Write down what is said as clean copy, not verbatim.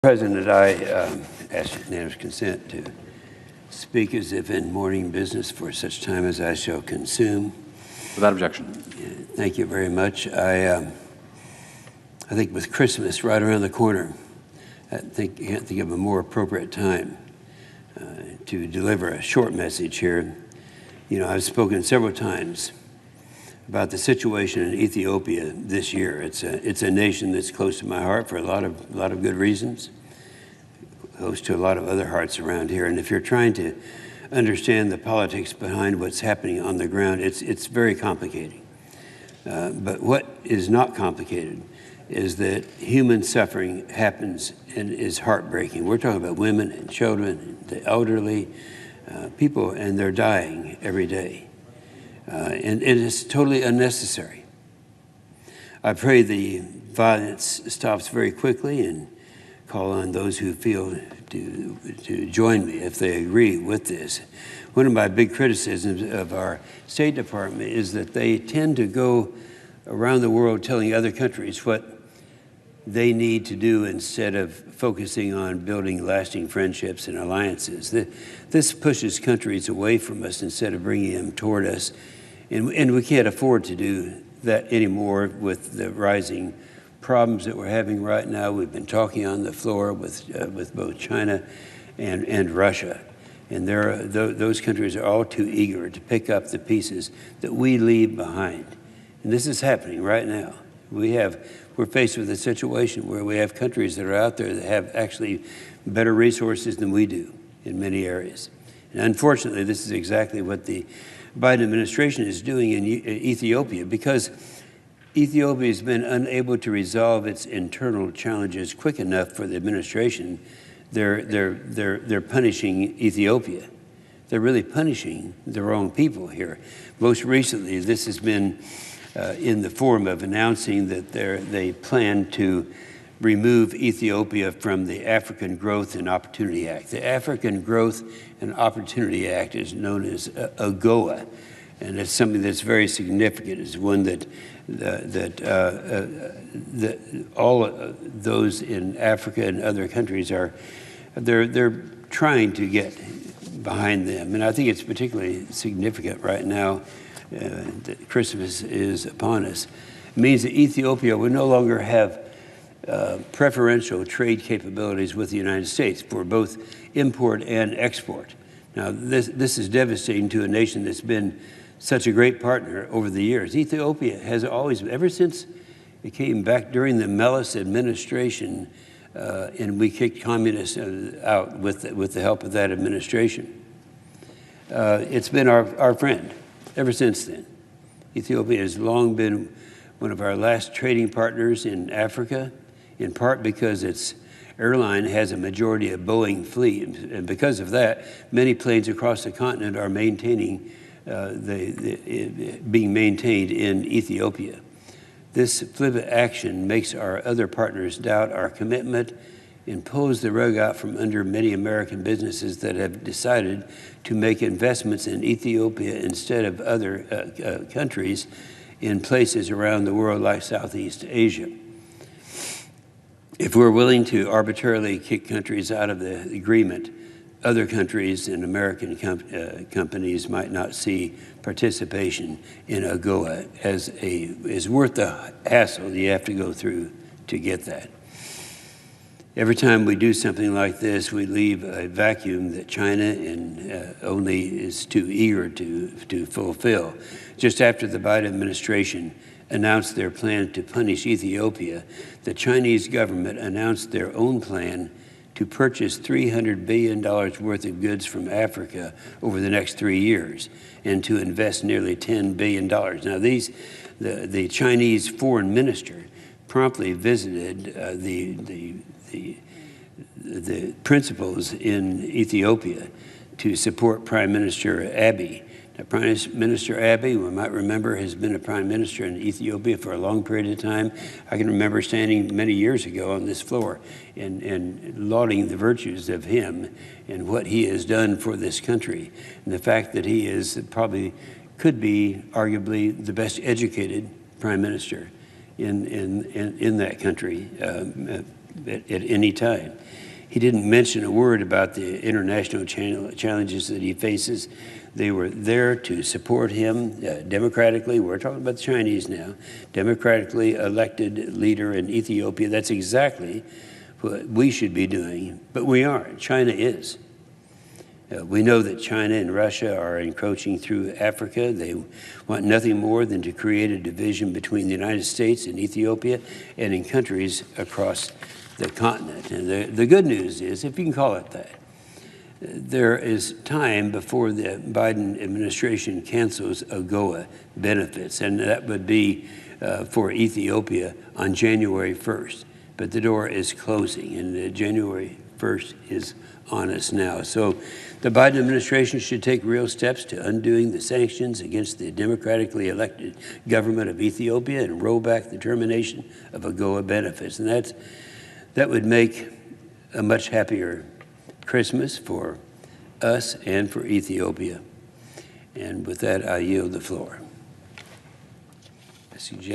President, I ask unanimous consent to speak as if in morning business for such time as I shall consume. Without objection. Thank you very much. I think with Christmas right around the corner, I can't think of a more appropriate time to deliver a short message here. You know, I've spoken several times about the situation in Ethiopia this year. It's a nation that's close to my heart for a lot of good reasons, close to a lot of other hearts around here. And if you're trying to understand the politics behind what's happening on the ground, it's very complicated. But what is not complicated is that human suffering happens and is heartbreaking. We're talking about women and children, and the elderly, people, and they're dying every day. And it is totally unnecessary. I pray the violence stops very quickly and call on those who feel to join me if they agree with this. One of my big criticisms of our State Department is that they tend to go around the world telling other countries what they need to do instead of focusing on building lasting friendships and alliances. This pushes countries away from us instead of bringing them toward us. And we can't afford to do that anymore with the rising problems that we're having right now. We've been talking on the floor with both China and Russia. And those countries are all too eager to pick up the pieces that we leave behind. And this is happening right now. We're faced with a situation where we have countries that are out there that have actually better resources than we do in many areas. And unfortunately, this is exactly what the Biden administration is doing in Ethiopia, because Ethiopia has been unable to resolve its internal challenges quick enough for the administration. They're punishing Ethiopia. They're really punishing the wrong people here. Most recently, this has been in the form of announcing that they plan to remove Ethiopia from the African Growth and Opportunity Act. The African Growth and Opportunity Act is known as AGOA, and it's something that's very significant. It's one that all those in Africa and other countries they're trying to get behind them. And I think it's particularly significant right now that Christmas is upon us. It means that Ethiopia will no longer have preferential trade capabilities with the United States for both import and export. Now, this is devastating to a nation that's been such a great partner over the years. Ethiopia has always, ever since it came back during the Meles administration, and we kicked communists out with the help of that administration. It's been our friend ever since then. Ethiopia has long been one of our last trading partners in Africa, in part because its airline has a majority of Boeing fleet. And because of that, many planes across the continent are being maintained in Ethiopia. This flippant action makes our other partners doubt our commitment and pulls the rug out from under many American businesses that have decided to make investments in Ethiopia instead of other countries in places around the world like Southeast Asia. If we're willing to arbitrarily kick countries out of the agreement, other countries and American companies might not see participation in AGOA as worth the hassle you have to go through to get that. Every time we do something like this, we leave a vacuum that China only is too eager to fulfill. Just after the Biden administration announced their plan to punish Ethiopia, the Chinese government announced their own plan to purchase $300 billion worth of goods from Africa over the next 3 years and to invest nearly $10 billion. Now, the Chinese foreign minister promptly visited the principals in Ethiopia to support Prime Minister Abiy. Now, Prime Minister Abiy, we might remember, has been a prime minister in Ethiopia for a long period of time. I can remember standing many years ago on this floor and lauding the virtues of him and what he has done for this country, and the fact that he could be arguably the best educated prime minister in that country. at any time. He didn't mention a word about the international challenges that he faces. They were there to support him democratically. We're talking about the Chinese now. Democratically elected leader in Ethiopia. That's exactly what we should be doing, but we aren't. China is. We know that China and Russia are encroaching through Africa. They want nothing more than to create a division between the United States and Ethiopia and in countries across the continent. And the good news is, if you can call it that, there is time before the Biden administration cancels AGOA benefits, and that would be for Ethiopia on January 1st. But the door is closing, and January 1st is on us now. So the Biden administration should take real steps to undoing the sanctions against the democratically elected government of Ethiopia and roll back the termination of AGOA benefits. And that would make a much happier Christmas for us and for Ethiopia. And with that, I yield the floor. I suggest